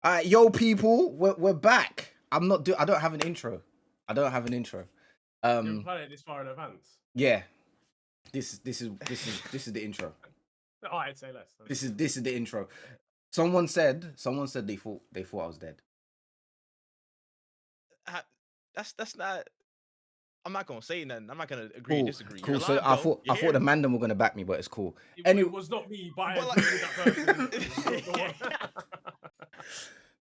All right, yo, people, we're back. I don't have an intro. I don't have an intro. You ever planned it this far in advance? Yeah. This is the intro. Oh, I'd say less. This is the intro. Someone said they thought I was dead. That's not. I'm not gonna say nothing. I'm not gonna agree Cool, or disagree. You're cool. So alive, though. I thought the Mandem were gonna back me, but it's cool. It was not me, but I agree with that person.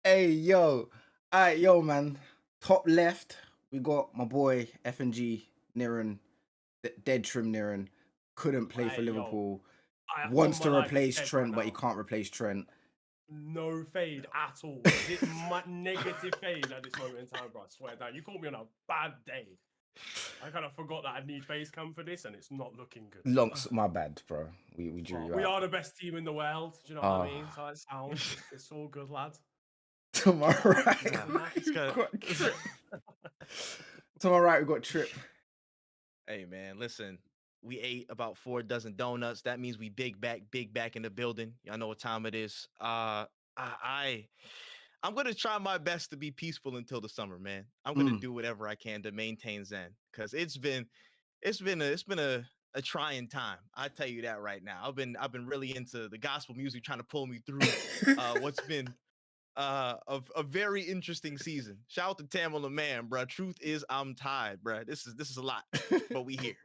Hey, yo. All right, yo, man. Top left, we got my boy FNG Niran, dead trim Niran. Couldn't play for Liverpool. Wants to replace Trent, but he can't replace Trent. No fade at all. Negative fade at this moment in time, bro. I swear down. You caught me on a bad day. I kind of forgot that I need face cam for this, and it's not looking good. My bad, bro. We drew you out. We are the best team in the world. Do you know what I mean? So it sounds. It's all good, lad. To my right, to my right, we got Trip. Hey, man, listen. We ate about 4 dozen donuts. That means we big back in the building. Y'all know what time it is. I'm gonna try my best to be peaceful until the summer, man. I'm gonna do whatever I can to maintain Zen, because it's been a trying time. I tell you that right now. I've been really into the gospel music, trying to pull me through what's been a very interesting season. Shout out to Tamala Man, bro. Truth is, I'm tired, bro. This is a lot, but we here.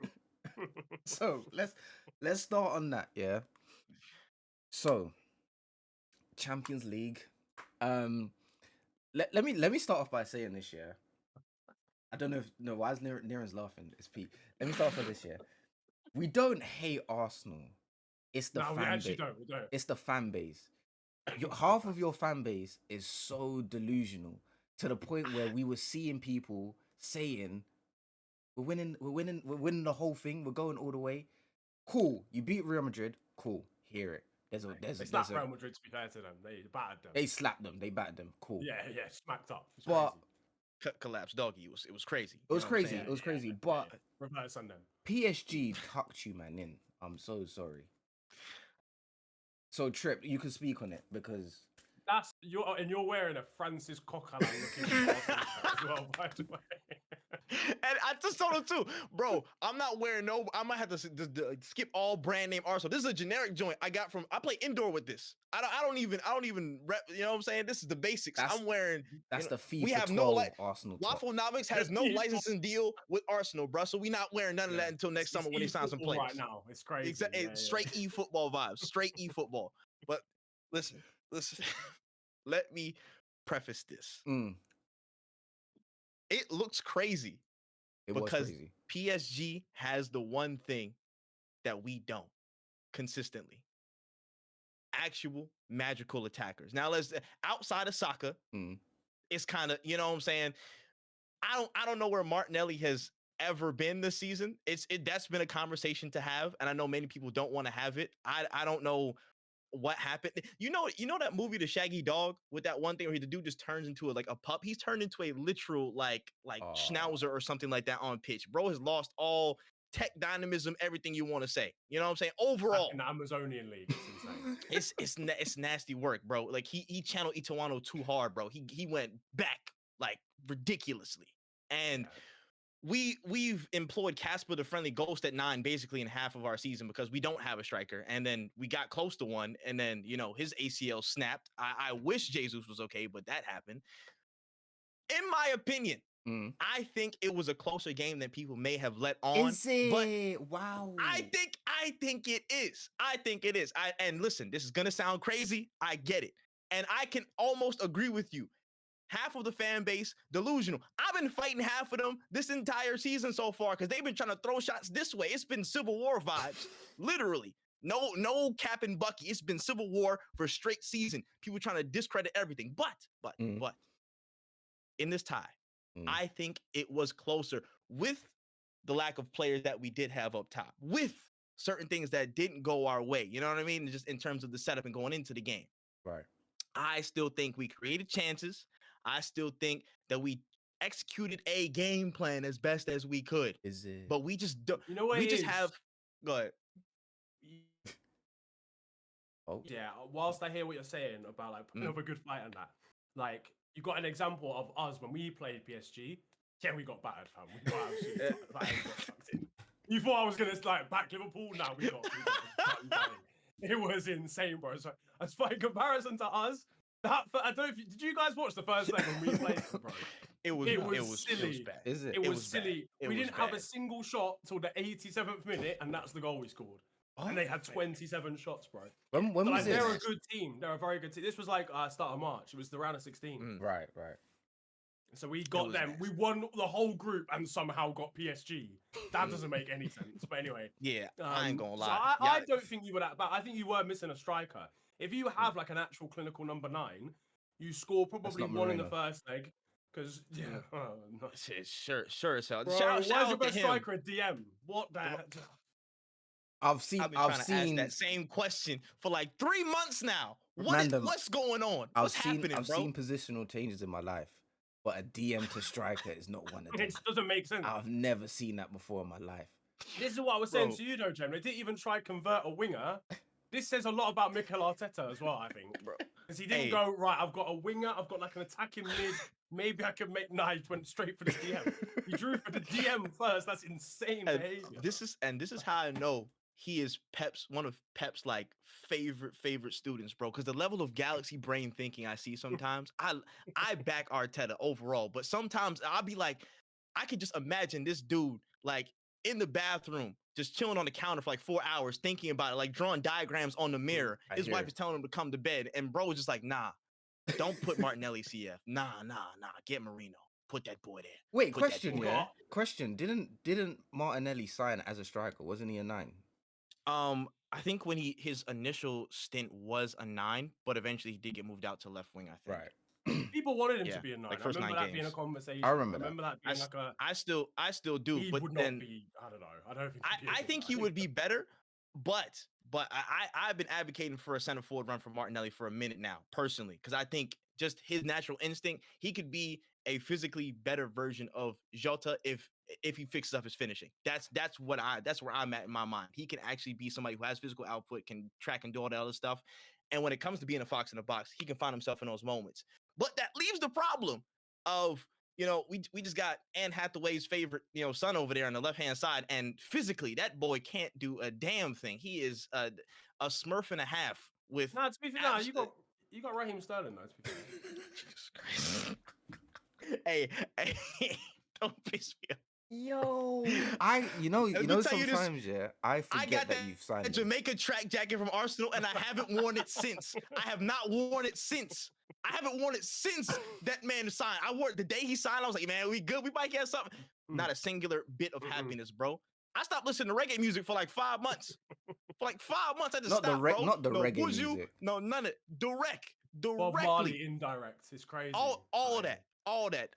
So let's start on that, yeah. So Champions League. Let me start off by saying this, yeah. I don't know if why is Niren's laughing? It's Pete. Let me start off with this, yeah. We don't hate Arsenal. It's the fan base. We actually don't. It's the fan base. Half of your fan base is so delusional to the point where we were seeing people saying, we're winning the whole thing. We're going all the way. Cool. You beat Real Madrid. Cool. Hear it. They slapped Real Madrid, to be fair to them. They battered them. They slapped them. They battered them. Cool. Yeah, smacked up. But collapse, doggy. It was crazy. It was crazy. It was crazy. But reverse on them. PSG tucked you, man, in. I'm so sorry. So Trip, you can speak on it because you're wearing a Francis Coquelin looking as well, by the way. And I just told him too, bro. I'm not wearing no. I might have to skip all brand name Arsenal. This is a generic joint I got from. I play indoor with this. I don't even rep. You know what I'm saying? This is the basics. I'm wearing. That's the FIFA. We have 12 Arsenal. Wafflenomics has no licensing deal with Arsenal, bro. So we not wearing none of that until next summer when they sign some players. Right now, it's crazy. Straight e-football vibes. Straight e-football. But listen. Let me preface this. It looks crazy. Because PSG has the one thing that we don't consistently. Actual magical attackers. Now, outside of Saka, it's kind of, you know what I'm saying? I don't know where Martinelli has ever been this season. That's been a conversation to have, and I know many people don't want to have it. I don't know what happened. You know that movie, The Shaggy Dog, with that one thing where the dude just turns into a pup. He's turned into a literal like schnauzer or something like that on pitch. Bro has lost all tech dynamism, everything you want to say. You know what I'm saying? Overall, in the Amazonian League, it's insane. it's nasty work, bro. Like he channeled Ituano too hard, bro. He went back like ridiculously, and we've employed Casper the Friendly Ghost at 9 basically in half of our season because we don't have a striker, and then we got close to one, and then his ACL snapped. I wish Jesus was okay, but that happened. In my opinion, I think it was a closer game than people may have let on. Is it? But wow. I think it is. I think it is. And listen, this is gonna sound crazy. I get it, and I can almost agree with you. Half of the fan base delusional. I've been fighting half of them this entire season so far because they've been trying to throw shots this way. It's been Civil War vibes, literally. No Cap and Bucky. It's been Civil War for a straight season. People trying to discredit everything. But in this tie, I think it was closer with the lack of players that we did have up top, with certain things that didn't go our way. You know what I mean? Just in terms of the setup and going into the game. Right. I still think we created chances. I still think that we executed a game plan as best as we could. Is it? But we just don't. You know what? We just have. Go ahead. Yeah. Whilst I hear what you're saying about putting up a good fight on that, like you got an example of us when we played PSG. Yeah, we got battered, fam. We got absolutely battered. Got sucked in. You thought I was gonna like back Liverpool? Now we got done down. It was insane, bro. So as for in comparison to us, I don't know if did you guys watch the first leg when we played them, bro? It was silly. It was bad. Is it? It was silly. We didn't have a single shot till the 87th minute, and that's the goal we scored. And they had 27 shots, bro. When was like, this? They're a good team. They're a very good team. This was like start of March. It was the round of 16. Right. So we got them. We won the whole group and somehow got PSG. That doesn't make any sense. But anyway. Yeah, I ain't gonna lie. So I don't think you were that bad. I think you were missing a striker. If you have like an actual clinical number 9, you score probably one in the first leg. Because sure as hell. Bro, why is your best striker a DM? What that? I've seen ask that same question for like 3 months now. What's going on? What's happening, I've bro? seen positional changes in my life, but a DM to striker is not one of them. It doesn't make sense. I've never seen that before in my life. This is what I was saying to you, though, Jem. They didn't even try to convert a winger. This says a lot about Mikel Arteta as well, I think. Bro. Because he didn't go, right, I've got a winger, I've got like an attacking mid, maybe I can make knives, went straight for the DM. He drew for the DM first. That's insane behavior. This is how I know he is one of Pep's like favorite students, bro. Because the level of galaxy brain thinking I see sometimes, I back Arteta overall, but sometimes I'll be like, I could just imagine this dude like in the bathroom, just chilling on the counter for like 4 hours, thinking about it, like drawing diagrams on the mirror. His wife is telling him to come to bed, and bro was just like, nah, don't put Martinelli CF. Nah, get Marino. Put that boy there. Wait, question. Didn't Martinelli sign as a striker? Wasn't he a 9? I think when his initial stint was a 9, but eventually he did get moved out to left wing, I think. Right. People wanted him to be a 9. Like I first remember 9 that being a conversation. I remember that being like a. I still do, He but would then not be. I don't know. I don't think. I think he would be better, but I've been advocating for a center forward run for Martinelli for a minute now, personally, because I think just his natural instinct, he could be a physically better version of Jota if he fixes up his finishing. That's where I'm at in my mind. He can actually be somebody who has physical output, can track and do all that other stuff. And when it comes to being a fox in the box, he can find himself in those moments. But that leaves the problem of, we just got Anne Hathaway's favorite, son over there on the left-hand side. And physically, that boy can't do a damn thing. He is a smurf and a half with... No, to be fair, you got Raheem Sterling, though, to be fair. Jesus Christ. Hey, don't piss me off. Yo, sometimes I forget that you've signed a Jamaica track jacket from Arsenal, and I haven't worn it since. I have not worn it since. I haven't worn it since that man signed. I wore it the day he signed. I was like, man, we good. We might get something. Not a singular bit of happiness, bro. I stopped listening to reggae music for like 5 months. I just stopped, bro. Not the reggae music. No, none of it. Directly. Bob Marley indirect. It's crazy. All of that.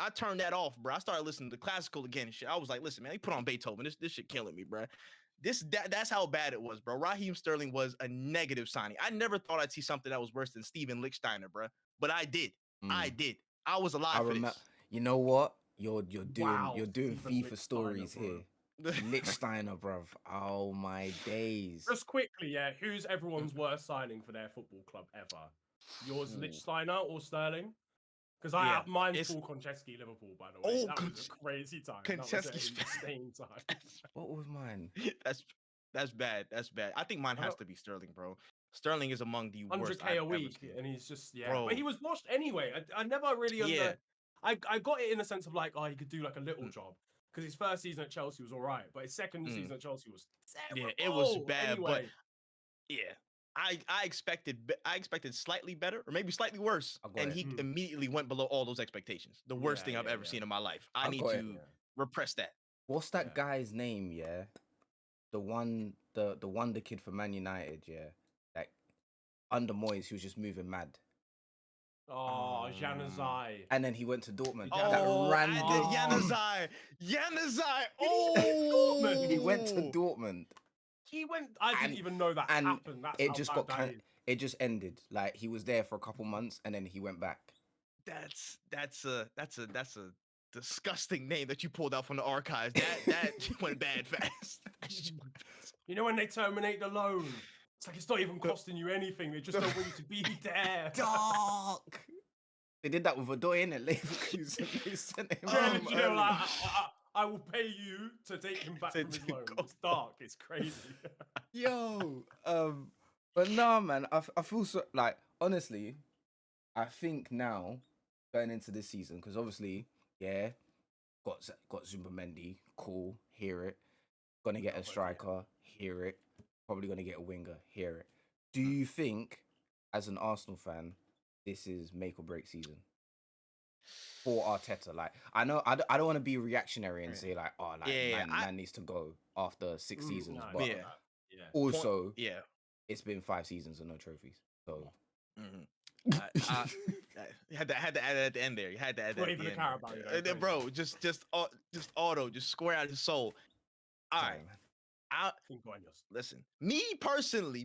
I turned that off, bro. I started listening to classical again and shit. I was like, listen, man, you put on Beethoven. This shit killing me, bro. That's how bad it was, bro. Raheem Sterling was a negative signing. I never thought I'd see something that was worse than Steven Lichtsteiner, bro. But I did. I did. I was alive for this. You know what? You're doing FIFA stories here. Lichtsteiner, bruv. Oh my days. Just quickly, who's everyone's worst signing for their football club ever? Yours, Lichtsteiner or Sterling? Because mine's Paul Konchesky, Liverpool, by the way. That was a crazy time. Konchesky's insane time. What was mine? That's bad. I think mine has to be Sterling, bro. Sterling is among the worst. 100K a week, and he's just Bro. But he was washed anyway. I never really I got it in a sense of like, he could do like a little job because his first season at Chelsea was all right, but his second season at Chelsea was terrible. Yeah, it was bad, anyway. But I expected slightly better or maybe slightly worse, and he immediately went below all those expectations. The worst thing I've ever seen in my life. I need to repress that. What's that guy's name? Yeah, the wonder kid for Man United. Yeah, like under Moyes, he was just moving mad. Oh, Januzaj. And then he went to Dortmund. Januzaj. Oh, he went to Dortmund. I didn't even know that happened. That's it just it just ended. Like he was there for a couple months and then he went back. That's a disgusting name that you pulled out from the archives. That went bad fast. You know when they terminate the loan, it's like it's not even costing you anything. They just don't want you to be there. Dark. They did that with Odoi in it. Leverkusen. They sent him Yeah, home literally, early. like, I will pay you to take him back from his loan. It's dark. It's crazy. Yo, but nah, man. I feel so like honestly. I think now going into this season because obviously, yeah, got Zumbamendi. Cool, hear it. Gonna get a striker. Hear it. Probably gonna get a winger. Hear it. Do you think, as an Arsenal fan, this is make or break season for Arteta? Like, I know I don't want to be reactionary and say like, oh, like man needs to go after 6 seasons, but also, it's been 5 seasons and no trophies. So, I had to add that at the end there. You had to add that at the end. Bro, just auto, just square out his soul. All right, listen. Me personally,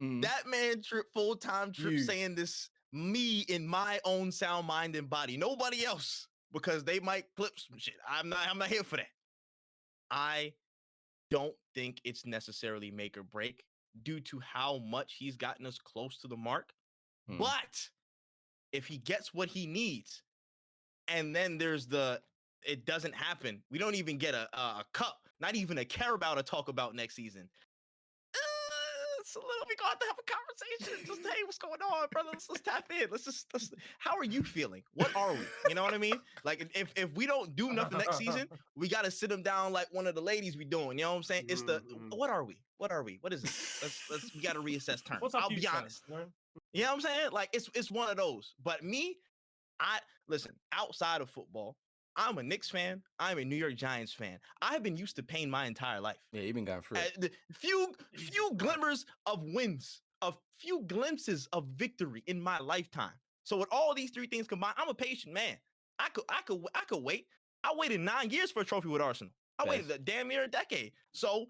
that man Trip FullTimeTripp saying this. Me in my own sound mind and body. Nobody else, because they might clip some shit. I'm not here for that. I don't think it's necessarily make or break due to how much he's gotten us close to the mark. But if he gets what he needs, and then there's it doesn't happen, we don't even get a cup, not even a Carabao to talk about next season. It's a little, we gonna have to have a conversation. Just hey, what's going on, brother? Let's tap in. Let's how are you feeling? What are we? You know what I mean? Like if we don't do nothing next season, we gotta sit him down like one of the ladies we doing. You know what I'm saying? It's what are we? What are we? What is this? Let's we gotta reassess terms. I'll be honest. You know what I'm saying? Like it's one of those. But me, listen, outside of football, I'm a Knicks fan. I'm a New York Giants fan. I've been used to pain my entire life. Yeah, you've been going through it. Few glimmers of wins, a few glimpses of victory in my lifetime. So with all these 3 things combined, I'm a patient man. I could wait. I waited 9 years for a trophy with Arsenal. I waited a damn near a decade. So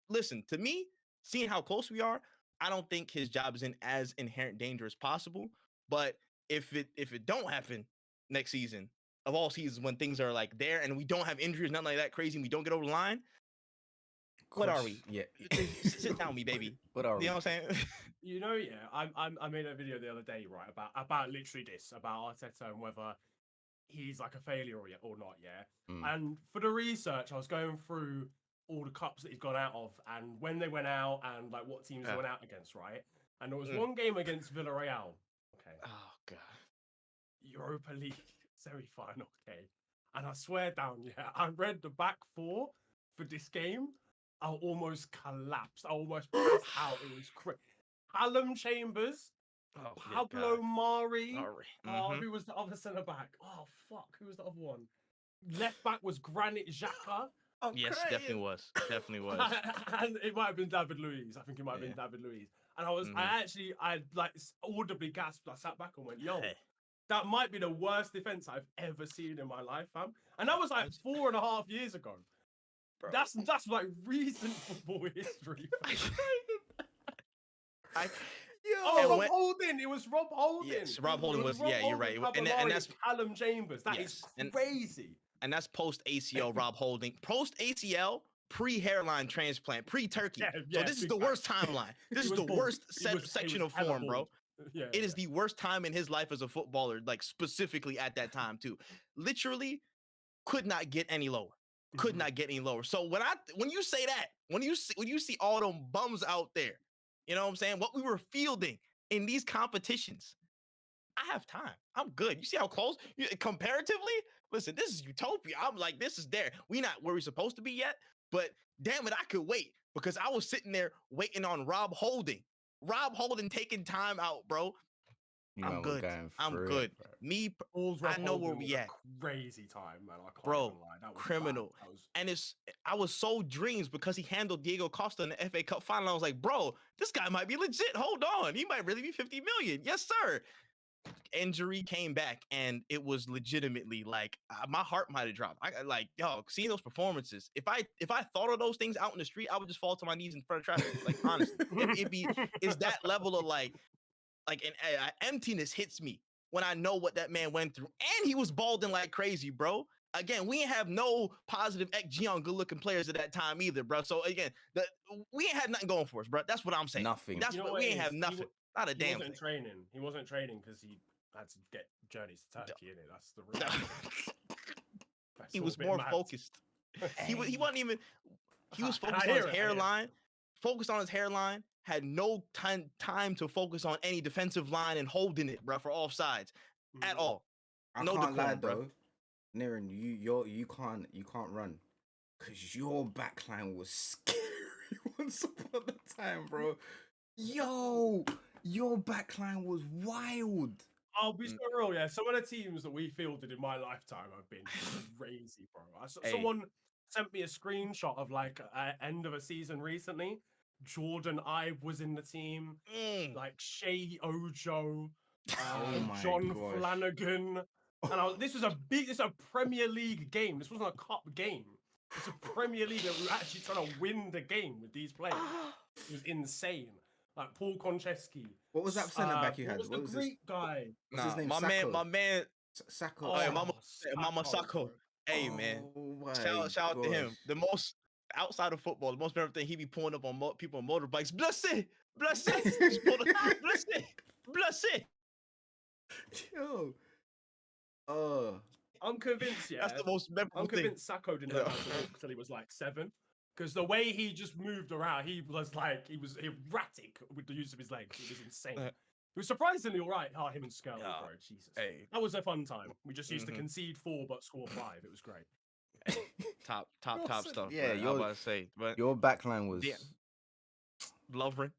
listen, to me, seeing how close we are, I don't think his job is in as inherent danger as possible. But if it don't happen next season, of all seasons when things are like there and we don't have injuries, nothing like that crazy, and we don't get over the line, what are we? Yeah, sit down, me baby. What are we? You know what I'm saying? You know, yeah. I made a video the other day, right, about literally this, about Arteta and whether he's like a failure or not. Yeah. And for the research, I was going through all the cups that he's gone out of and when they went out and like what teams they went out against, right? And there was one game against Villarreal. Okay. Oh god. Europa League semi-final. Okay. And I swear down, yeah, I read the back 4 for this game. I almost collapsed. I almost passed out. It was crazy. Callum Chambers, Pablo Mari. Who was the other centre back? Oh fuck, who was the other one? Left back was Granit Xhaka. Yes, definitely was. And it might have been David Luiz. I think it might have been David Luiz. And I like audibly gasped. I sat back and went, yo, that might be the worst defense I've ever seen in my life, fam. And that was like 4.5 years ago. Bro. That's like recent football history. Rob Holding. It was Rob Holding. Yes, Rob Holding was. Yeah, you're right. And that's Callum Chambers. That is crazy. And that's post ACL Rob Holding. Post ACL, pre hairline transplant, pre turkey. So this is the worst timeline. This is the worst section of form, bro. It is the worst time in his life as a footballer, like specifically at that time too. Literally, could not get any lower. Could not get any lower. So when you say that, when you see all them bums out there, you know what I'm saying? What we were fielding in these competitions, I have time. I'm good. You see how close? Comparatively, listen, this is utopia. I'm like, this is there. We not where we're supposed to be yet, but damn it, I could wait because I was sitting there waiting on Rob Holding. Rob Holding taking time out, bro. I'm good. I'm good. Me, I know where we at. Crazy time, man. I can't bro, even lie. That was criminal. And I was so dreams because he handled Diego Costa in the FA Cup final. I was like, bro, this guy might be legit. Hold on, he might really be 50 million. Yes, sir. Injury came back, and it was legitimately like my heart might have dropped. I like, yo, seeing those performances. If I thought of those things out in the street, I would just fall to my knees in front of traffic. Like honestly, it's that level of like an emptiness hits me when I know what that man went through. And he was balding like crazy, bro. Again, we ain't have no positive XG on good-looking players at that time either, bro. So again, we ain't had nothing going for us, bro. That's what I'm saying. Nothing. That's what we ain't have nothing. Not a damn thing. He wasn't training because had to get journeys to Turkey, innit? That's the real. He was more focused. He wasn't even. He was focused on his hairline. Focused on his hairline. Had no time to focus on any defensive line and holding it, bro, for offsides at all. I can't lie, though. Niren, you can't run because your backline was scary once upon a time, bro. Yo, your backline was wild. I'll be so real, yeah. Some of the teams that we fielded in my lifetime have been crazy, bro. Someone sent me a screenshot of like end of a season recently. Jordan Ibe was in the team, like Shea Ojo, John Flanagan, and this was a Premier League game. This wasn't a cup game. It's a Premier League that we were actually trying to win the game with these players. It was insane. Like Paul Konchesky. What was that centre back you had? What was the Greek guy? What's his name? My man, Sacco. Mama Sacco. Hey man, shout out to him. The most outside of football, the most favorite thing he be pulling up on people on motorbikes. Blessed. Yo. I'm convinced. Yeah, that's the most memorable I'm convinced thing. Sacco didn't know how to walk until he was like 7. Because the way he just moved around, he was erratic with the use of his legs. It was insane. It was surprisingly all right. Him and Skirl, bro. Jesus. Hey. That was a fun time. We just used to concede 4 but score 5. It was great. Top stuff. Yeah, I'm about to say, but your backline was Lovren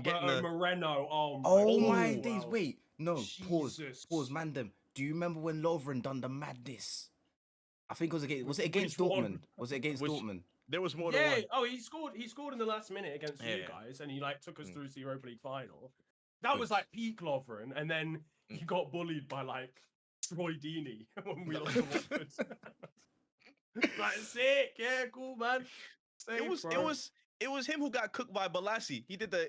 getting the Moreno. Oh my days! Wait, no, Jesus. Pause, Mandem. Do you remember when Lovren done the madness? I think it was against Dortmund? Was it against Dortmund? There was more than one. Oh, he scored in the last minute against you guys, and he like took us through to the Europa League final. That was like peak Lovren, and then he got bullied by like Troy Deeney when we lost to Watford. Like sick, yeah, cool man. It was him who got cooked by Balassi. He did the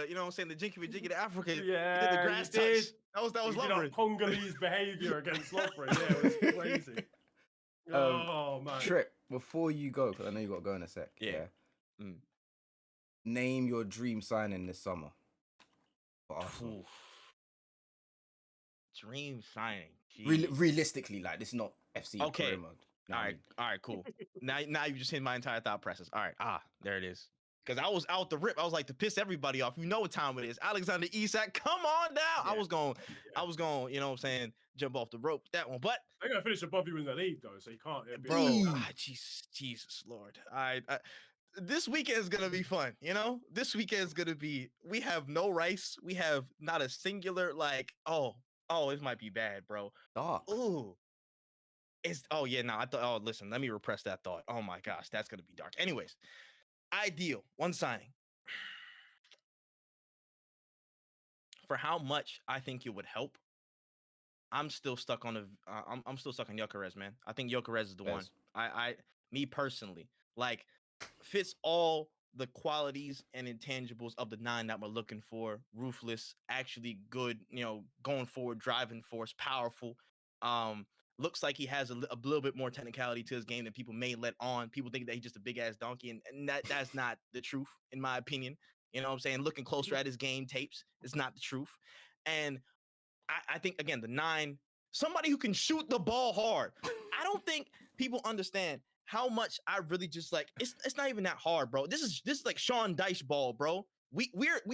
you know what I'm saying, the jinky the African. Yeah, he did the grass touch. That was Lovren. Congolese behavior against Lovren. Yeah, it was crazy. Oh man. Trip, before you go, because I know you got to go in a sec. Yeah. Name your dream signing this summer for Arsenal. Dream signing. Realistically, like this is not FC. Okay. Mode. All right, cool. now you just hit my entire thought process. All right, there it is. Because I was out the rip. I was like to piss everybody off. You know what time it is. Alexander Isak, come on down. Yeah. I was going, you know what I'm saying, jump off the rope with that one. But they're gonna finish above you in the league though, so you can't. Bro, Jesus Lord. This weekend is gonna be fun, you know? This weekend is gonna be, we have no Rice. We have not a singular, like, it might be bad, bro. Ooh. Listen, let me repress that thought. Oh my gosh, that's gonna be dark. Anyways, ideal one signing. For how much I think it would help, I'm still stuck on I'm still stuck on Gyökeres, man. I think Gyökeres is the one. Me personally, like, fits all the qualities and intangibles of the 9 that we're looking for. Ruthless, actually good, you know, going forward, driving force, powerful. Looks like he has a little bit more technicality to his game than people may let on. People think that he's just a big ass donkey, and that's not the truth, in my opinion. You know what I'm saying? Looking closer at his game tapes, it's not the truth. And I think, again, the 9, somebody who can shoot the ball hard. I don't think people understand how much I really just like. It's not even that hard, bro. This is like Sean Dyche ball, bro. We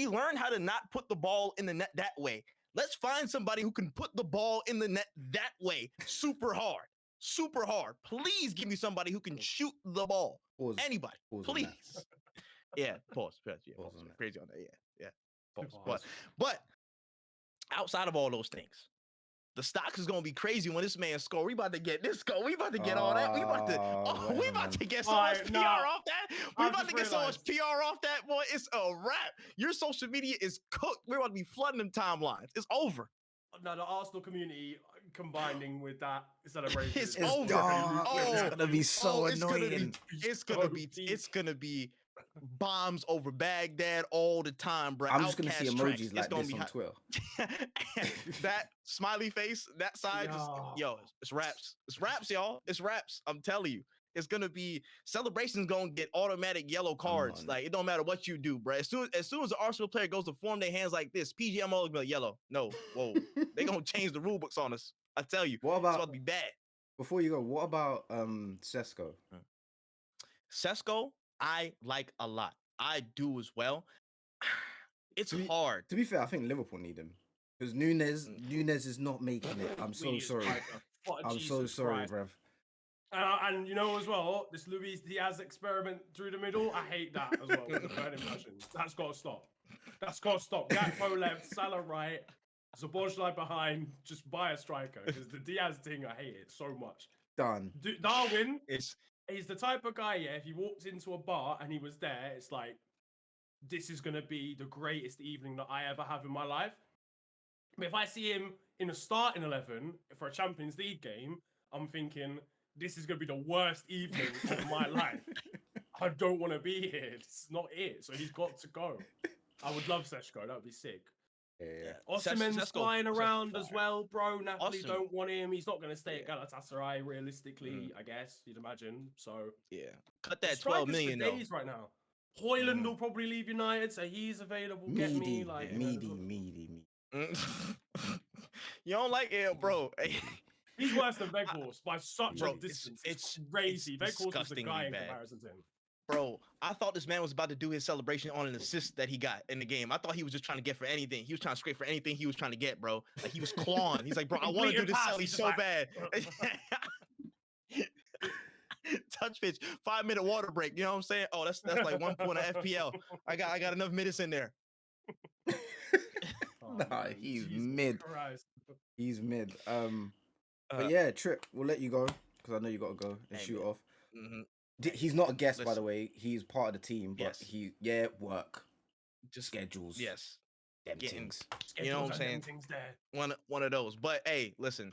learned how to not put the ball in the net that way. Let's find somebody who can put the ball in the net that way. Super hard. Please give me somebody who can shoot the ball. Anybody. Please. Yeah, pause. Yeah, pause. Crazy on that. Yeah. Pause. But outside of all those things, the stocks is gonna be crazy when this man score. We about to get this go. We about to get all that. We about to get so much PR off that. We about to get so much PR off that, boy. It's a wrap. Your social media is cooked. We're about to be flooding them timelines. It's over. No, the Arsenal community combining with that celebration. It's over. It's gonna be so annoying. It's gonna be bombs over Baghdad all the time, bro. I'm just gonna see emojis like this on Twitter. That smiley face, that size, it's raps. It's raps, y'all. It's raps. I'm telling you, it's gonna be celebrations gonna get automatic yellow cards. Like it don't matter what you do, bro. As soon as the Arsenal player goes to form their hands like this, PGMO will be like yellow. No, whoa, they gonna change the rule books on us. I tell you, what about, it's about to be bad. Before you go, what about Sesko? Sesko, I like a lot. I do as well. It's hard. To be fair, I think Liverpool need him because Nunes is not making it. I'm so sorry. I'm so sorry, bruv. And you know as well, this Luis Diaz experiment through the middle, I hate that as well. That's got to stop. That's got to stop. Gakpo left, Salah right, Szoboszlai behind. Just buy a striker because the Diaz thing, I hate it so much. Done. Darwin he's the type of guy, yeah, if he walked into a bar and he was there, it's like, this is going to be the greatest evening that I ever have in my life. But if I see him in a starting 11 for a Champions League game, I'm thinking, this is going to be the worst evening of my life. I don't want to be here. It's not it. So he's got to go. I would love Seshko. That would be sick. Yeah. Osimhen's flying around as well, bro. Napoli don't want him. He's not going to stay at Galatasaray, realistically, I guess, you'd imagine. So yeah, cut that 12 million though. Right now. Hoyland will probably leave United, so he's available. Get me, like meaty. You don't like it, bro. He's worse than Weghorst by such a distance. It's crazy. Weghorst was the guy in comparison to him. Bro, I thought this man was about to do his celebration on an assist that he got in the game. I thought he was just trying to get for anything. He was trying to scrape for anything he was trying to get, bro. Like he was clawing. He's like, bro, I want to do this celly so bad. Touch pitch, 5-minute water break. You know what I'm saying? Oh, that's like 1 point of FPL. I got enough minutes in there. Nah, he's mid. Christ. He's mid. But yeah, Trip, we'll let you go because I know you got to go and shoot off. Mm-hmm. He's not a guest, by the way. He's part of the team, but work. Just schedules. Yes. Them things. You know what I'm saying? One of those. But hey, listen.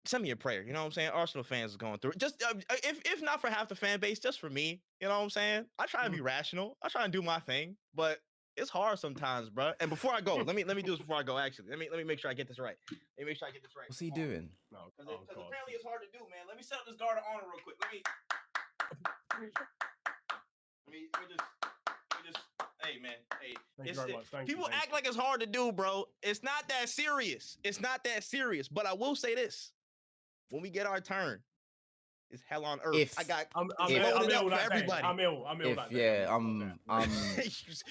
Send me a prayer. You know what I'm saying? Arsenal fans is going through it. Just if not for half the fan base, just for me. You know what I'm saying? I try to be rational. I try to do my thing, but it's hard sometimes, bro. And before I go, let me do this before I go. Actually, let me make sure I get this right. Let me make sure I get this right. What's he doing? Because apparently it's hard to do, man. Let me set up this guard of honor real quick. Let me just. Hey, man. Hey, people act like it's hard to do, bro. It's not that serious. It's not that serious. But I will say this: when we get our turn, it's hell on earth. I'm ill that everybody. I'm ill that day. Yeah,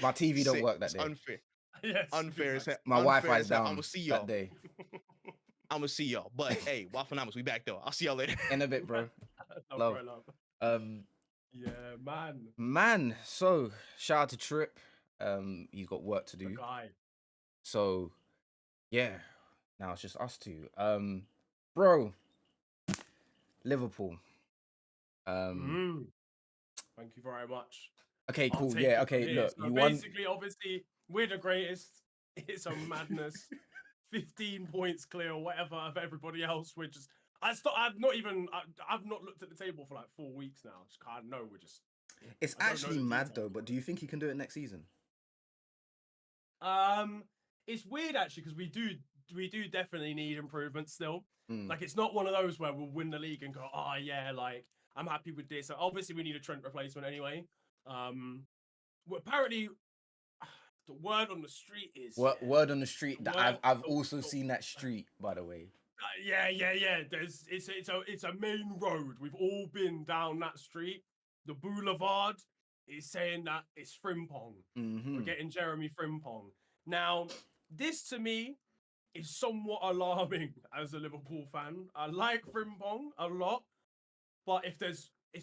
my TV don't work that day. Unfair. Yes, unfair. Exactly. My Wi-Fi is down. I'm gonna see y'all that day. I'm gonna see y'all. But hey, Wafflenomics, we back though. I'll see y'all later. In a bit, bro. Love. Yeah, man. So shout out to Trip. He's got work to do. So yeah, now it's just us two. Bro, Liverpool. Thank you very much. Okay, cool. Yeah, okay. Look, so basically, obviously, we're the greatest. It's a madness. 15 points clear or whatever of everybody else. We're just. I've not looked at the table for like 4 weeks now. Just can't know. It's actually mad though. But do you think he can do it next season? It's weird actually because we do definitely need improvement still. Like it's not one of those where we'll win the league and go, oh yeah, like I'm happy with this. So obviously we need a Trent replacement anyway. Apparently the word on the street is word on the street that I've also seen that street, by the way. Yeah. It's a main road. We've all been down that street. The boulevard is saying that it's Frimpong. We're getting Jeremy Frimpong. Now, this to me is somewhat alarming as a Liverpool fan. I like Frimpong a lot, but if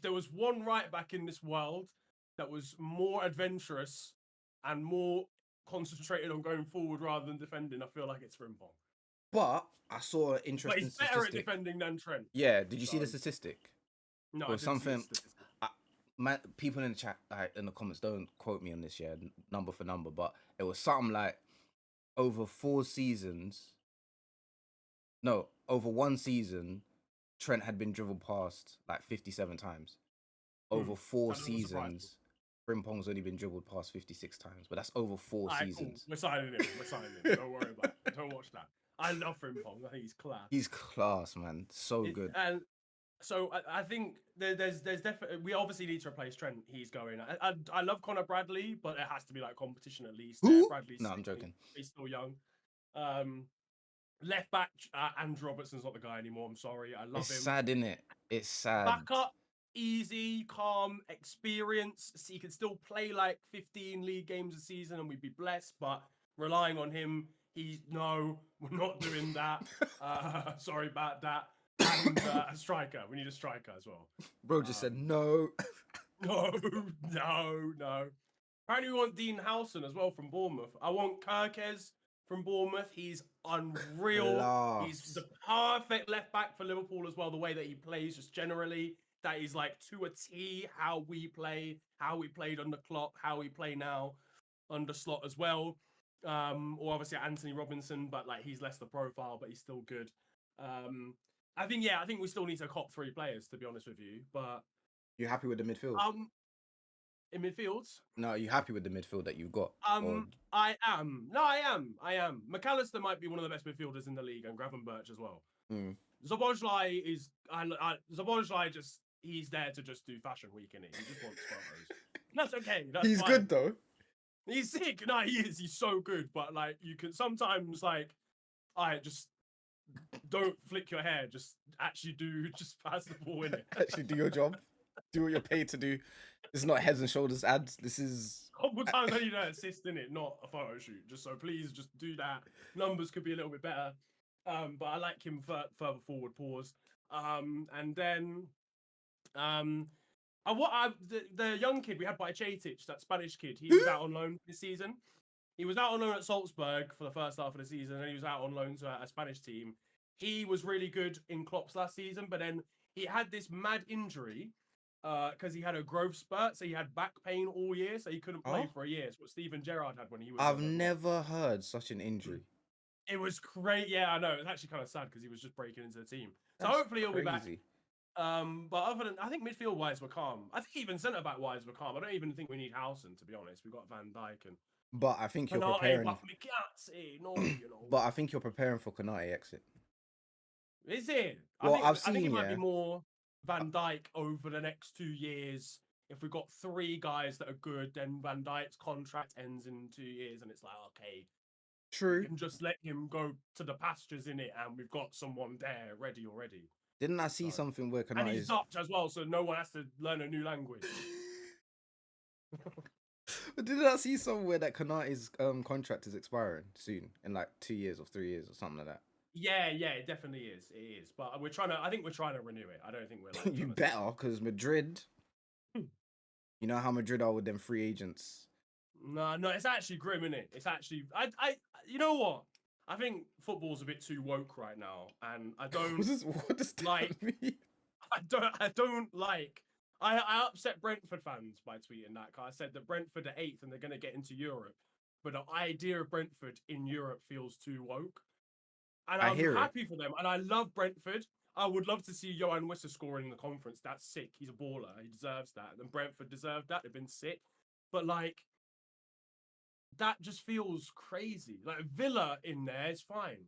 there was one right back in this world that was more adventurous and more concentrated on going forward rather than defending, I feel like it's Frimpong. But I saw an interesting statistic. But he's better at defending than Trent. Yeah, did you see the statistic? No, or something. People in the chat, in the comments, don't quote me on this, number for number, but it was something like over 4 seasons. No, over 1 season, Trent had been dribbled past like 57 times. Over 4 seasons, Frimpong's only been dribbled past 56 times, but that's over 4 seasons. Cool. We're signing him. Don't worry about it. Don't watch that. I love Frimpong. I think he's class. He's class, man. So good. And So I think there's definitely, we obviously need to replace Trent. He's going. I love Connor Bradley, but it has to be like competition at least. Who? Bradley's No, I'm joking. He's still young. Left back, Andrew Robertson's not the guy anymore. I'm sorry. I love him. It's sad, isn't it? It's sad. Backup, easy, calm, experience. So he can still play like 15 league games a season and we'd be blessed, but relying on him, no, we're not doing that. Sorry about that. And a striker. We need a striker as well. Bro just said no. No. Apparently we want Dean Howson as well from Bournemouth. I want Kirkes from Bournemouth. He's unreal. Class. He's the perfect left back for Liverpool as well. The way that he plays, just generally, that is like to a T how we play, how we played under Klopp, how we play now under Slot as well. Or obviously Anthony Robinson, but like he's less the profile, but he's still good. I think we still need to cop 3 players, to be honest with you. But you happy with the midfield? In midfield? No, are you happy with the midfield that you've got? I am. No, I am. McAllister might be one of the best midfielders in the league, and Gravenberch as well. Szoboszlai is. Szoboszlai just. He's there to just do fashion week, innit? He just wants photos. That's okay. He's fine. Good though. He's sick. No, he is. He's so good. But like, you can sometimes like, I just don't flick your hair. Just actually do. Just pass the ball in it. Actually do your job. Do what you're paid to do. This is not Heads and Shoulders ads. This is a couple times I need an assist in it, not a photo shoot. Just so please, just do that. Numbers could be a little bit better. But I like him further forward. Pause. And then the young kid we had by Chatic, that Spanish kid, he was out on loan this season. He was out on loan at Salzburg for the first half of the season, and he was out on loan to a Spanish team. He was really good in Klopp's last season, but then he had this mad injury because he had a growth spurt, so he had back pain all year, so he couldn't play for a year. It's what Steven Gerrard had when he was. I've never heard such an injury. It was great. Yeah, I know. It was actually kind of sad because he was just breaking into the team. So hopefully he'll be back. But other than, I think midfield wise we're calm. I think even centre back wise we're calm. I don't even think we need Howson, to be honest. We've got Van Dijk and. But I think you're preparing. But I think you're preparing for Konate exit. Is it? Well, I think it might be more Van Dijk over the next 2 years. If we've got 3 guys that are good, then Van Dijk's contract ends in 2 years, and it's like, okay, true. We can just let him go to the pastures in it, and we've got someone there ready already. Didn't I see something where Konate? And he's Dutch as well, so no one has to learn a new language. But didn't I see somewhere that Konate's contract is expiring soon, in like 2 years or 3 years or something like that? Yeah, it definitely is. It is, but I think we're trying to renew it. I don't think we're like. You better, because Madrid. You know how Madrid are with them free agents. No, it's actually grim, isn't it? It's actually, you know what? I think football's a bit too woke right now, and I don't. What does that mean? I don't like. I upset Brentford fans by tweeting that, because I said that Brentford are 8th and they're going to get into Europe, but the idea of Brentford in Europe feels too woke. And I'm happy for them, and I love Brentford. I would love to see Johan Wissa scoring in the conference. That's sick. He's a baller. He deserves that. And Brentford deserved that. They've been sick. But, like, that just feels crazy. Like, Villa in there is fine.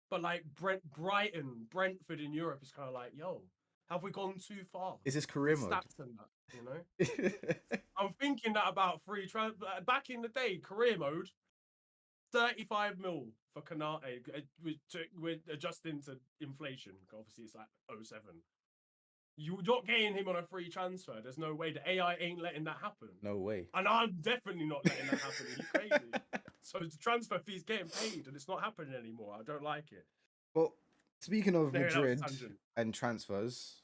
But, like, Brighton, Brentford in Europe is kind of like, yo, have we gone too far? Is this career mode? Stats and that, you know? I'm thinking that about free transfer. Back in the day, career mode, 35 mil for Konate. We're adjusting to inflation. Obviously, it's like 07. You're not getting him on a free transfer. There's no way. The AI ain't letting that happen. No way. And I'm definitely not letting that happen. Are you crazy? So the transfer fee's getting paid, and it's not happening anymore. I don't like it. Well, speaking of Madrid and transfers,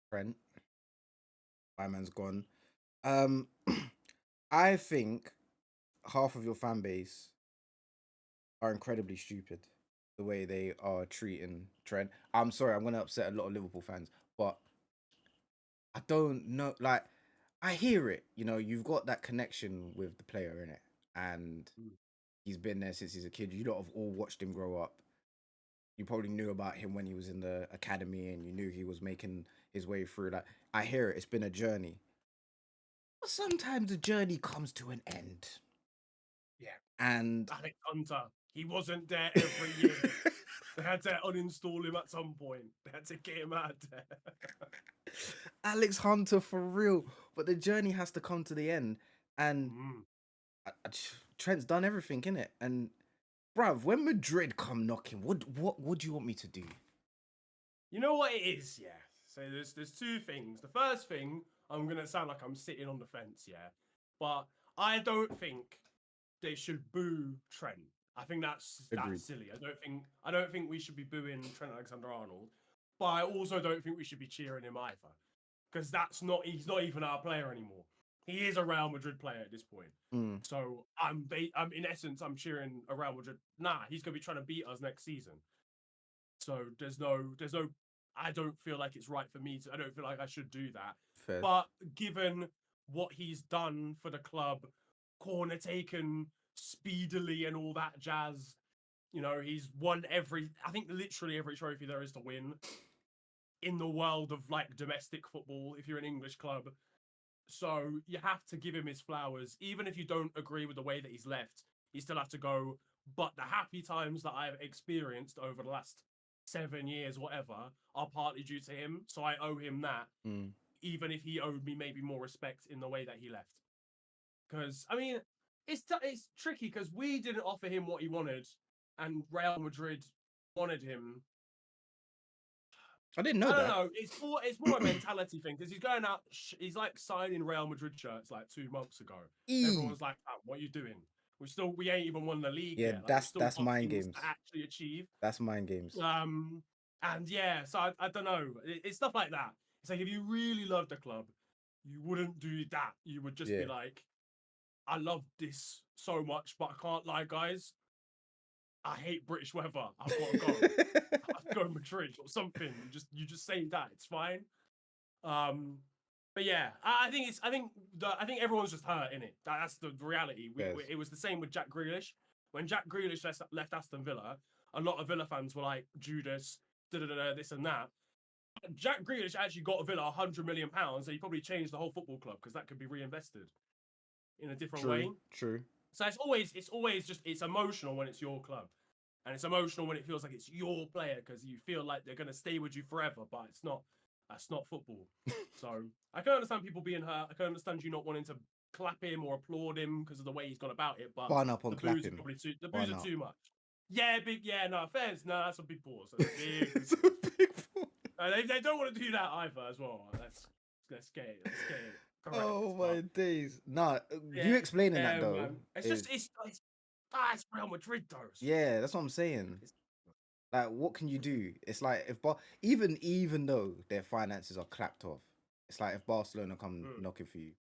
Trent, my man's gone. I think half of your fan base are incredibly stupid the way they are treating Trent. I'm sorry, I'm going to upset a lot of Liverpool fans, but I don't know. Like, I hear it. You know, you've got that connection with the player, innit? And he's been there since he's a kid. You lot have all watched him grow up. You probably knew about him when he was in the academy, and you knew he was making his way through. Like, I hear it. It's been a journey. But sometimes the journey comes to an end. Yeah. And Alex Hunter, he wasn't there every year. had to uninstall him at some point. They had to get him out of there. Alex Hunter for real, but the journey has to come to the end, and Trent's done everything, innit? And bruv, when Madrid come knocking, what do you want me to do? You know what it is, yeah. So there's two things. The first thing, I'm gonna sound like I'm sitting on the fence, yeah, but I don't think they should boo Trent. I think that's silly. I don't think we should be booing Trent Alexander-Arnold, but I also don't think we should be cheering him either, because he's not even our player anymore. He is a Real Madrid player at this point. So I'm in essence I'm cheering a Real Madrid. Nah, he's gonna be trying to beat us next season. So there's no. I don't feel like it's right for me to. I don't feel like I should do that. Fair. But given what he's done for the club, corner taken speedily and all that jazz, he's won I think literally every trophy there is to win in the world of like domestic football. If you're an English club, so you have to give him his flowers, even if you don't agree with the way that he's left. You still have to go. But the happy times that I've experienced over the last 7 years, whatever, are partly due to him. So I owe him that, even if he owed me maybe more respect in the way that he left. Because, I mean, it's tricky because we didn't offer him what he wanted and Real Madrid wanted him. I didn't know that. I don't know. It's more a mentality thing because he's going out. He's like signing Real Madrid shirts like 2 months ago. Everyone's like, oh, "What are you doing? We ain't even won the league yet." Like, that's mind games. To actually achieve. That's mind games. And yeah, so I don't know. It's stuff like that. It's like if you really loved the club, you wouldn't do that. You would just be like, "I love this so much, but I can't lie, guys. I hate British weather. I've got to go. I've got to go to Madrid or something." You just say that. It's fine. But yeah, I think everyone's just hurt in it. That's the reality. It was the same with Jack Grealish. When Jack Grealish left Aston Villa, a lot of Villa fans were like, Judas, this and that. Jack Grealish actually got Villa £100 million, and he probably changed the whole football club because that could be reinvested in a different way. True. So it's always just it's emotional when it's your club, and it's emotional when it feels like it's your player because you feel like they're gonna stay with you forever, but it's not. That's not football. So I can understand people being hurt. I can understand you not wanting to clap him or applaud him because of the way he's gone about it. But Barn up on the boos clapping. The boos are too much. Yeah, no offense. No, that's a big pause. That's a big pause. They don't want to do that either as well. Let's get it. Correct. Oh my days. Nah, you explaining that though. Man. It's Real Madrid though. Yeah, that's what I'm saying. Like, what can you do? It's like if even though their finances are clapped off, it's like if Barcelona come knocking for you,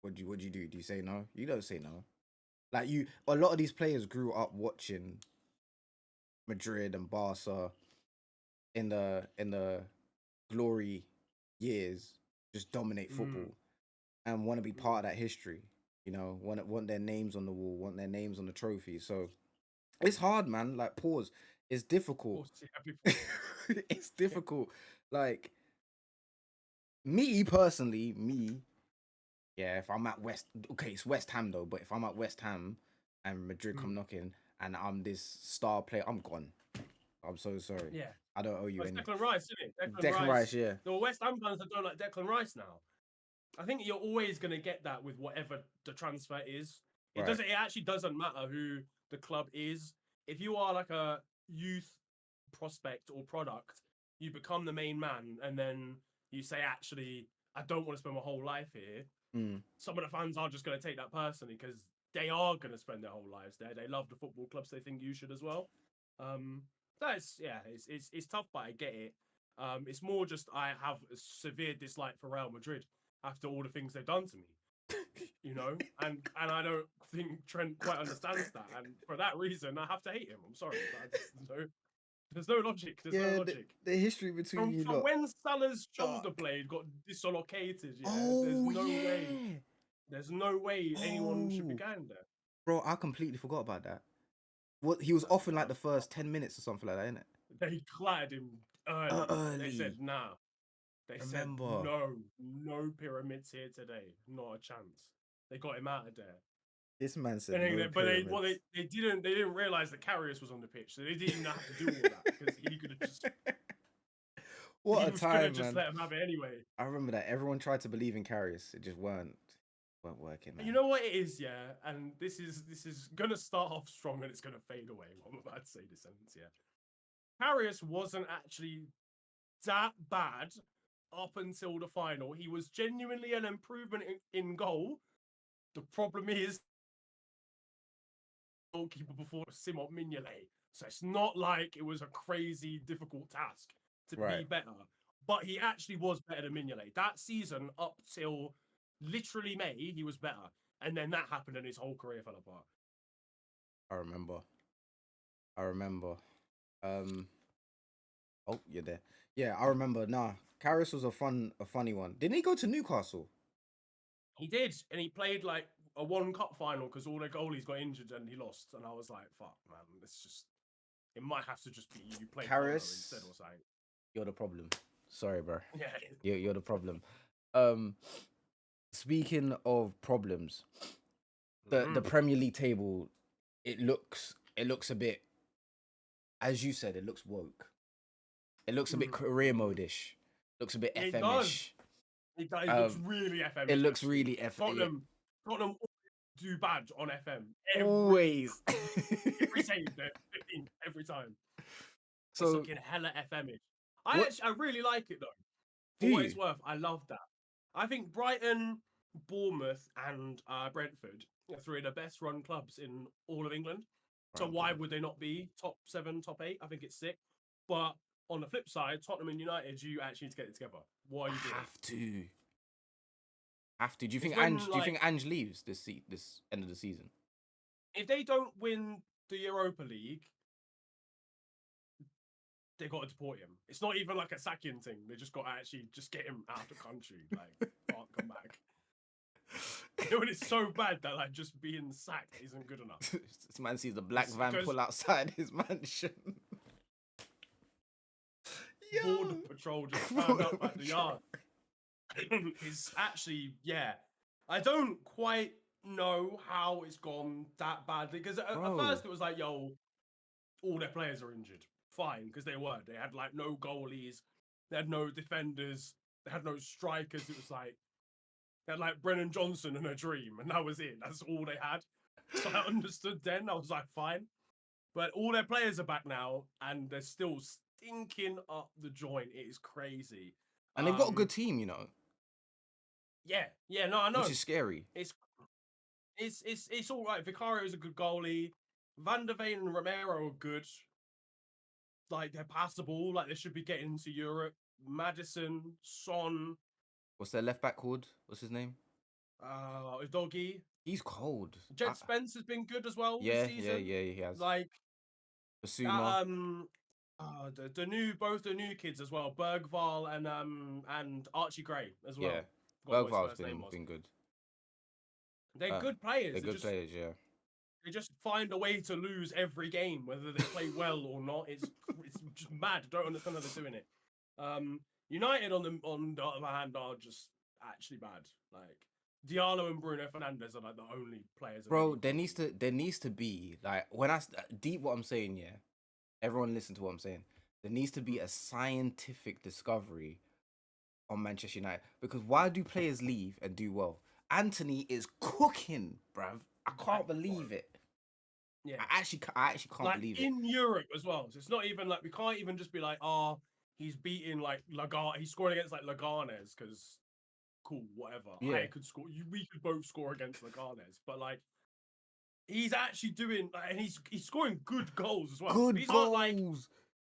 what do you do? Do you say no? You don't say no. Like a lot of these players grew up watching Madrid and Barca in the glory years, just dominate football, and want to be part of that history. Want their names on the wall, want their names on the trophy. So it's hard, man. Like, pause. It's difficult. It's difficult. Like, me personally, yeah, if I'm at it's West Ham though, but if I'm at West Ham and Madrid come knocking and I'm this star player, I'm gone. I'm so sorry. Yeah. I don't owe you anything. Declan Rice, isn't it? Declan Rice, yeah. The West Ham fans that don't like Declan Rice now. I think you're always going to get that with whatever the transfer is. It actually doesn't matter who the club is. If you are like a youth prospect or product, you become the main man, and then you say, actually, I don't want to spend my whole life here. Some of the fans are just going to take that personally because they are going to spend their whole lives there. They love the football clubs. They think you should as well. It's tough, but I get it. It's more just I have a severe dislike for Real Madrid after all the things they've done to me. And I don't think Trent quite understands that, and for that reason, I have to hate him. I'm sorry, there's no logic. There's no logic. The history between from when Salah's shoulder blade got dislocated. There's no way anyone should be going there. Bro, I completely forgot about that. What he was off in like the first 10 minutes or something like that, innit? They clattered him early. They said nah. They said no pyramids here today. Not a chance. They got him out of there. This man said no but pyramids. they didn't realize that Karius was on the pitch, so they didn't even have to do all that because he could have just. What a time, just man! let him have it anyway. I remember that everyone tried to believe in Karius. It just weren't working, man. You know what it is, yeah, and this is gonna start off strong and it's gonna fade away. What I'm about to say this sentence, yeah. Karius wasn't actually that bad up until the final. He was genuinely an improvement in goal. The problem is goalkeeper before Simon Mignolet. So it's not like it was a crazy difficult task to be better. But he actually was better than Mignolet. That season up till literally May, he was better. And then that happened and his whole career fell apart. I remember. Oh, you're there. Yeah, I remember. Nah, Karius was a funny one. Didn't he go to Newcastle? He did, and he played like a one cup final because all their goalies got injured and he lost. And I was like, "Fuck, man, it might have to just be you play Karius instead or something." You're the problem. Sorry, bro. Yeah, you're the problem. Speaking of problems, the Premier League table, it looks a bit, as you said, it looks woke. It looks a bit career mode-ish. Looks a bit FM-ish. It does. It looks really FM. It looks really FM. Tottenham do bad on FM. Always. Every save, 15 every time. So it's looking hella FM-ish. I really like it though. For what it's worth, I love that. I think Brighton, Bournemouth, and Brentford are three of the best run clubs in all of England. So why would they not be top 7, top 8? I think it's sick. But on the flip side, Tottenham and United, you actually need to get it together. Why are you doing? Have to. Do you think Ange leaves this end of the season? If they don't win the Europa League, they got to deport him. It's not even like a sacking thing. They just got to actually just get him out of the country. Like, can't come back. When it's so bad that like just being sacked isn't good enough. This man sees the black van pull outside his mansion. Border patrol just found up at the yard. It's actually, yeah. I don't quite know how it's gone that badly because at first it was like, yo, all their players are injured. Fine, because they were. They had like no goalies, they had no defenders, they had no strikers. It was like they had like Brennan Johnson in a dream, and that was it. That's all they had. So I understood then. I was like, fine. But all their players are back now, and they're still stinking up the joint. It is crazy. And they've got a good team, you know. Yeah, no, I know. Which is scary. It's all right. Vicario is a good goalie. Van der Veen and Romero are good. Like, they're passable. Like, they should be getting to Europe. Madison, Son. What's their left back called? What's his name? Udogie. He's cold. Jed Spence has been good as well this season. Yeah, he has. Like, Basuma. both the new kids as well. Bergval and Archie Gray as well. Yeah, Bergval's been good. They're good players. They're good players, yeah. They just find a way to lose every game, whether they play well or not. It's just mad. I don't understand how they're doing it. United on the other hand are just actually bad. Like Diallo and Bruno Fernandes are like the only players. Bro, there needs to be like when deep what I'm saying, yeah. Everyone listen to what I'm saying. There needs to be a scientific discovery on Manchester United because why do players leave and do well? Anthony is cooking, bruv. I can't believe it. Yeah, I actually can't believe it. In Europe as well. So it's not even like we can't even just be like, oh, he's beating like he's scoring against like Leganes because cool, whatever. Yeah. I could score. We could both score against Leganes, but like he's actually doing and he's scoring good goals as well. These aren't like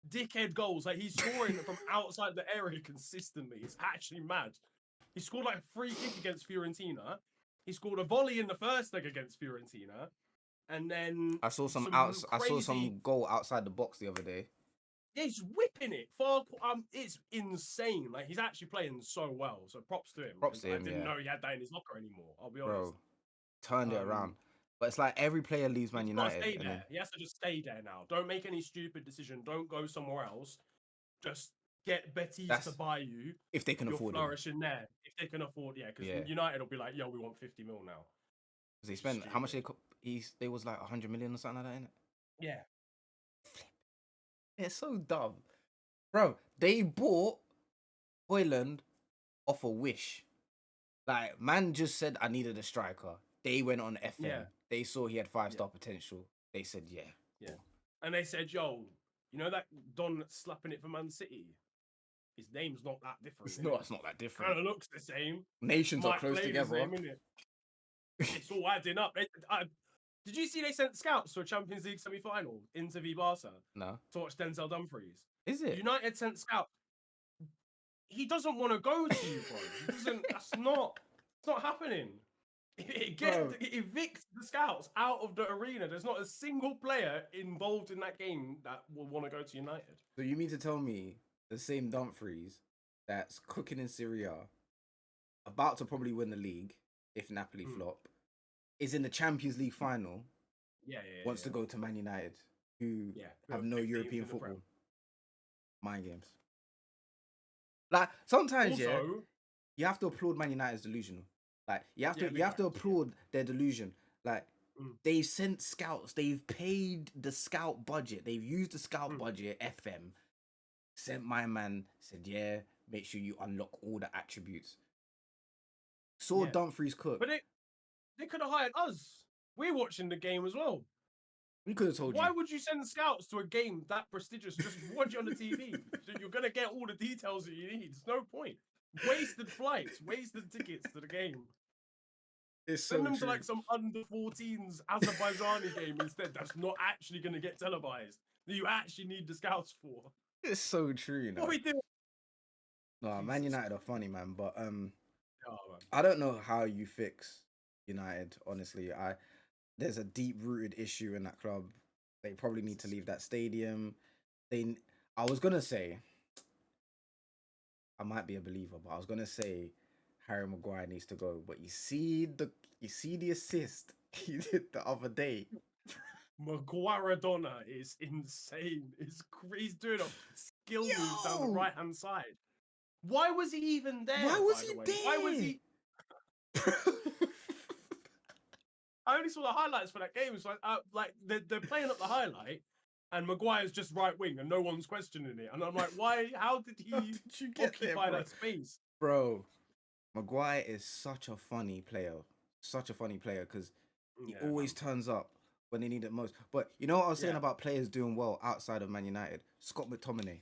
dickhead goals. Like he's scoring from outside the area consistently. It's actually mad. He scored like a free kick against Fiorentina. He scored a volley in the first leg against Fiorentina. And then I saw some goal outside the box the other day. Yeah, he's whipping it. It's insane. Like he's actually playing so well. So props to him. I didn't know he had that in his locker anymore. I'll be honest. Bro, turned it around. But it's like every player leaves Man United. Stay there. He has to just stay there now. Don't make any stupid decision. Don't go somewhere else. Just get Betis to buy you. If they can afford it. You're flourishing there. If they can afford, because United will be like, yo, we want 50 mil now. They spent how much? they was like 100 million or something like that, innit? Yeah. It's so dumb, bro. They bought Hoyland off a wish. Like, man just said I needed a striker. They went on FM. Yeah. They saw he had 5-star potential. They said, yeah. Yeah. And they said, yo, you know that Don that's slapping it for Man City? His name's not that different. It's not that different. Kind of looks the same. Nations are close together. The same, innit? It's all adding up. Did you see they sent scouts to a Champions League semi-final, Inter v Barca? No. To watch Denzel Dumfries. Is it? United sent scouts. He doesn't want to go to you, bro. He doesn't. It's not happening. It evicts the scouts out of the arena. There's not a single player involved in that game that will want to go to United. So you mean to tell me the same Dumfries that's cooking in Serie A, about to probably win the league if Napoli flop, is in the Champions League final, wants to go to Man United, who have no European football. Mind games. Like, sometimes, also, you have to applaud Man United's delusional. Like, you have to applaud their delusion. Like, they've sent scouts. They've paid the scout budget. They've used the scout budget, FM. Sent my man, said, yeah, make sure you unlock all the attributes. Saw Dumfries cook. But they could have hired us. We're watching the game as well. We could have told you. Why would you send scouts to a game that prestigious? Just watch it on the TV. You're going to get all the details that you need. There's no point. Wasted flights, wasted tickets to the game. It's Send them true. to like some under-14s Azerbaijani game instead. That's not actually going to get televised. That you actually need the scouts for. It's so true, you know. What are we doing? No, Man United are funny, man. But man. I don't know how you fix United. Honestly, there's a deep-rooted issue in that club. They probably need to leave that stadium. I was gonna say, I might be a believer, but I was gonna say Harry Maguire needs to go. But you see the assist he did the other day. Maguire-Donna is insane. He's doing a skill move down the right-hand side. Why was he even there? Why was he there? Why was he? I only saw the highlights for that game. So like they're playing up the highlight, and Maguire's just right wing, and no one's questioning it. And I'm like, why? How did he occupy that space? Bro, Maguire is such a funny player. Because he always turns up when they need it most. But you know what I was saying about players doing well outside of Man United? Scott McTominay.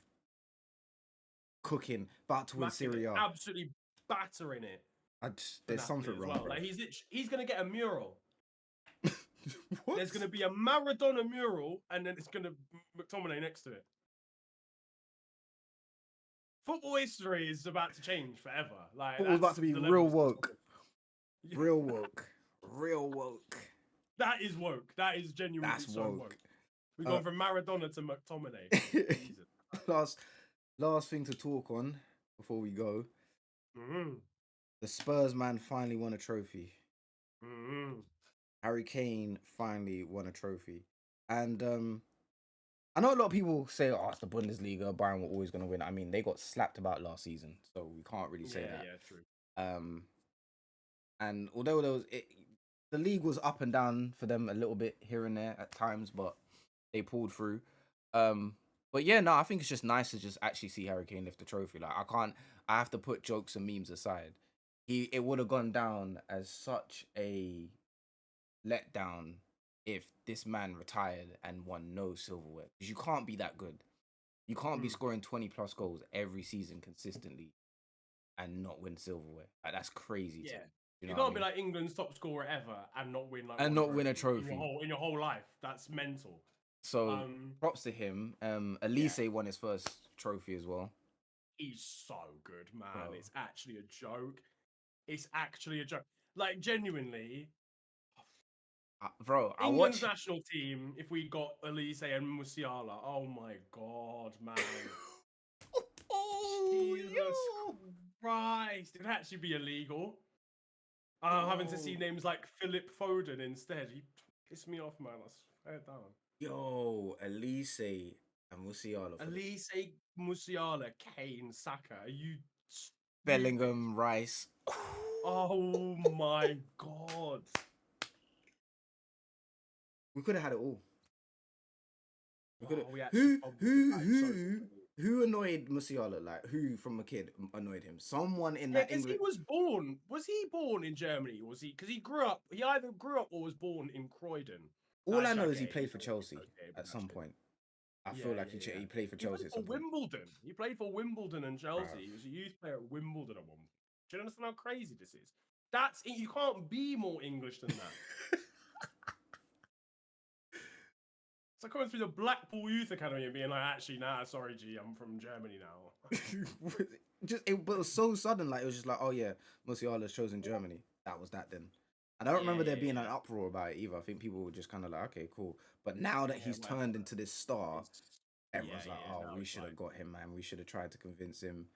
Cooking, about to win Serie A. Absolutely battering it. There's something wrong. Well. Like he's going to get a mural. There's going to be a Maradona mural, and then it's going to McTominay next to it. Football history is about to change forever. Like football's about to be real woke. Real woke. Real woke. That is woke. That is genuinely woke. We've gone from Maradona to McTominay. Last thing to talk on before we go. The Spurs man finally won a trophy. Harry Kane finally won a trophy. And I know a lot of people say, oh, it's the Bundesliga, Bayern were always going to win. I mean, they got slapped about last season, so we can't really say that. Yeah, true. And although the league was up and down for them a little bit here and there at times, but they pulled through. But yeah, no, I think it's just nice to just actually see Harry Kane lift the trophy. Like, I have to put jokes and memes aside. It would have gone down as such a letdown if this man retired and won no silverware. Because you can't be that good. You can't be scoring 20 plus goals every season consistently and not win silverware. Like, that's crazy. Yeah. You can't be like England's top scorer ever and not win win a trophy in your whole life. That's mental. So props to him. Elise won his first trophy as well. He's so good, man. Bro. It's actually a joke. Like, genuinely, England's national team, if we got Elise and Musiala, oh my god, man. Jesus Christ. It'd actually be illegal. Having to see names like Philip Foden instead. He pissed me off, man. I swear down. Yo, Elise and Musiala. Elise, Musiala, Kane, Saka. Are you Bellingham, Rice. Oh my god. We could have had it all. Who annoyed Musiala? Like who from a kid annoyed him? Someone in that English. Was he born in Germany? Was he? Because he either grew up or was born in Croydon. All I know is he played for Chelsea at some point. I feel like he played for Chelsea at some point. Wimbledon. He played for Wimbledon and Chelsea. He was a youth player at Wimbledon at one point. Do you understand how crazy this is? You can't be more English than that. It's like going through the Blackpool Youth Academy and being like, actually, sorry, G, I'm from Germany now. But it was so sudden. Like it was just like, oh yeah, Musiala's chosen Germany. That was that then. And I don't remember there being an uproar about it either. I think people were just kind of like, okay, cool. But now that he's turned into this star, everyone's like, oh, we should have got him, man. We should have tried to convince him.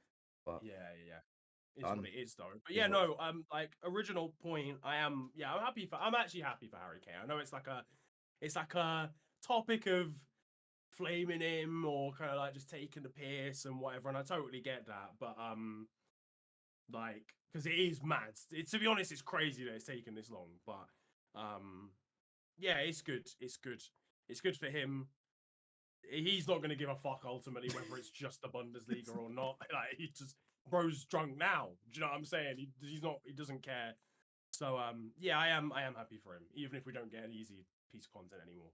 But it's what it is, though. But like original point. I'm actually happy for Harry Kane. I know it's like a topic of flaming him or kind of like just taking the piss and whatever, and I totally get that. But like, because it is mad. To be honest, it's crazy that it's taken this long. But it's good. It's good. It's good for him. He's not going to give a fuck ultimately whether it's just the Bundesliga or not. Like he just bro's drunk now. Do you know what I'm saying? He doesn't care. So I am happy for him, even if we don't get an easy piece of content anymore.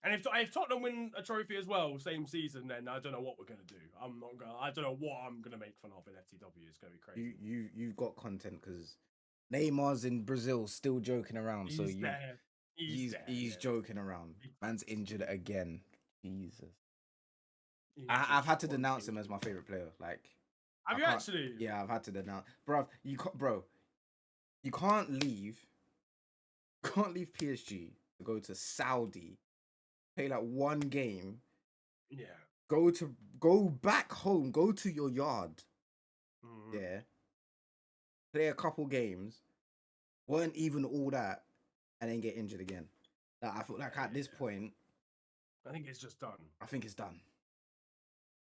And if Tottenham win a trophy as well, same season, then I don't know what we're gonna do. I don't know what I'm gonna make fun of in FTW. It's gonna be crazy. You've got content because Neymar's in Brazil still joking around. He's joking around. Man's injured again. Jesus. I've had to denounce him as my favorite player. Like, have you actually? Yeah, I've had to denounce, you can't leave PSG to go to Saudi, play like one game. Yeah. Go back home. Go to your yard. Mm-hmm. Yeah. Play a couple games. Weren't even all that, and then get injured again. Like, I feel like at this point, I think it's just done. I think it's done,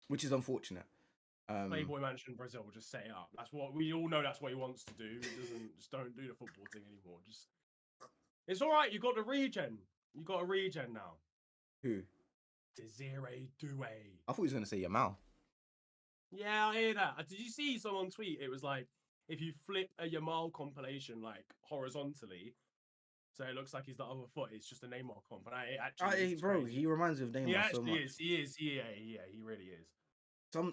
which is unfortunate. Playboy Mansion Brazil will just set it up. That's what we all know. That's what he wants to do. He doesn't just don't do the football thing anymore. It's all right. You got the regen. You got a regen now. Who? Desiree Doué. I thought he was gonna say Yamal. Yeah, I hear that. Did you see someone tweet? It was like if you flip a Yamal compilation like horizontally, so it looks like he's the other foot. It's just a Neymar comp. And bro, he reminds me of Neymar so much. He is. Yeah, he really is.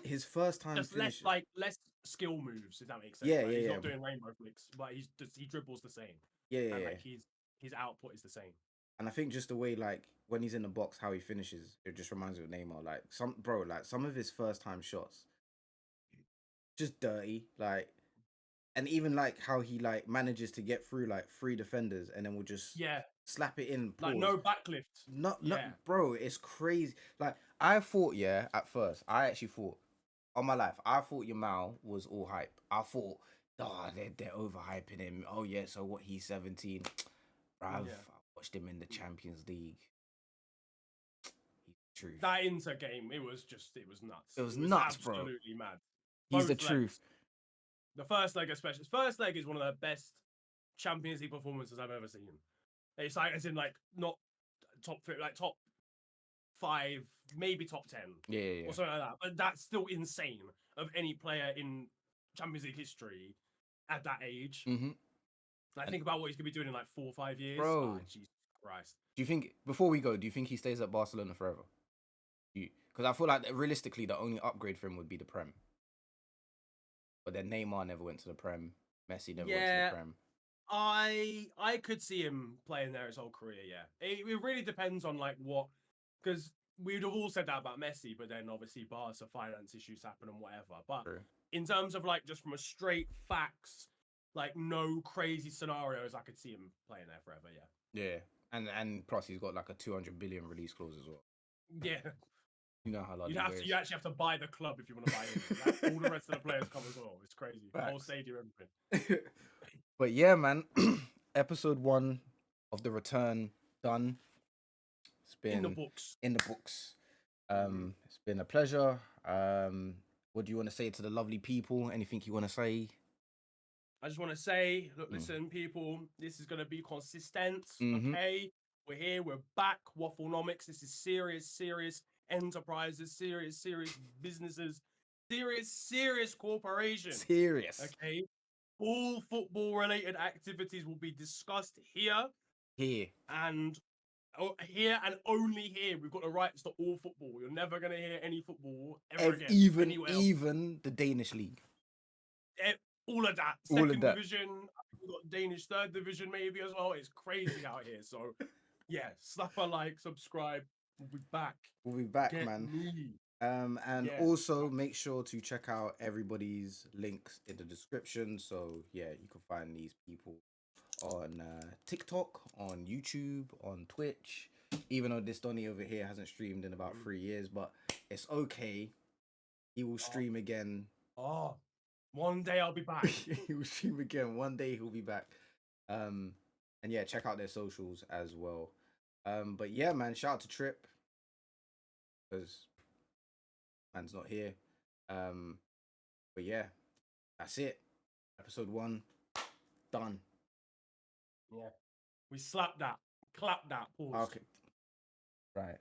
His first time just finishes. less skill moves, if that makes sense. Yeah, He's not doing rainbow flicks, but he dribbles the same. Yeah. Like his output is the same. And I think just the way like when he's in the box, how he finishes, it just reminds me of Neymar. Like some of his first time shots, just dirty. Like, and even like how he like manages to get through like 3 defenders and then will just slap it in. Pause. Like no backlift. No, bro, it's crazy. Like I thought, at first, I actually thought, on my life, I thought Yamal was all hype. I thought, they're overhyping him. Oh yeah, so what? He's 17. Bruv, I watched him in the Champions League. He's the truth. That Inter game, it was nuts. It was nuts, bro. Absolutely mad. He's the truth. The first leg, especially. First leg is one of the best Champions League performances I've ever seen. It's like, as in, like, not top 3, like top 5, maybe top 10, or something like that. But that's still insane of any player in Champions League history at that age. Mm-hmm. I think about what he's gonna be doing in like 4 or 5 years. Bro, oh, Jesus Christ. Do you think, before we go, do you think he stays at Barcelona forever? Because I feel like realistically the only upgrade for him would be the Prem. But then Neymar never went to the Prem. Messi never went to the Prem. I could see him playing there his whole career, It really depends on like what, because we'd have all said that about Messi, but then obviously Barca finance issues happen and whatever. But in terms of like just from a straight facts, like no crazy scenarios, I could see him playing there forever, Yeah, and plus he's got like a 200 billion release clause as well. Yeah. You know how you actually have to buy the club if you want to buy him. Like, all the rest of the players come as well. It's crazy. The whole stadium, everything. But yeah, man. Episode 1 of the return done. It's been in the books. It's been a pleasure. What do you want to say to the lovely people? Anything you want to say? I just want to say, look, listen, people, this is going to be consistent. Okay, we're here, we're back. Wafflenomics. This is serious enterprises, serious businesses, serious corporations. Serious. Okay, all football-related activities will be discussed here. And here and only here. We've got the rights to all football. You're never going to hear any football ever again. Even the Danish league. All of that. Second division. We've got Danish third division maybe as well. It's crazy out here. So, yeah, slap a like, subscribe. We'll be back. We'll be back, man. And also make sure to check out everybody's links in the description. So, yeah, you can find these people on TikTok, on YouTube, on Twitch. Even though this Donny over here hasn't streamed in about 3 years, but it's okay. He will stream again. One day I'll be back. He will stream again. One day he'll be back. And yeah, check out their socials as well. But yeah, man, shout out to Trip because man's not here. But yeah, that's it. Episode 1 done. Yeah, we slapped that, clapped that, pause. Okay, right.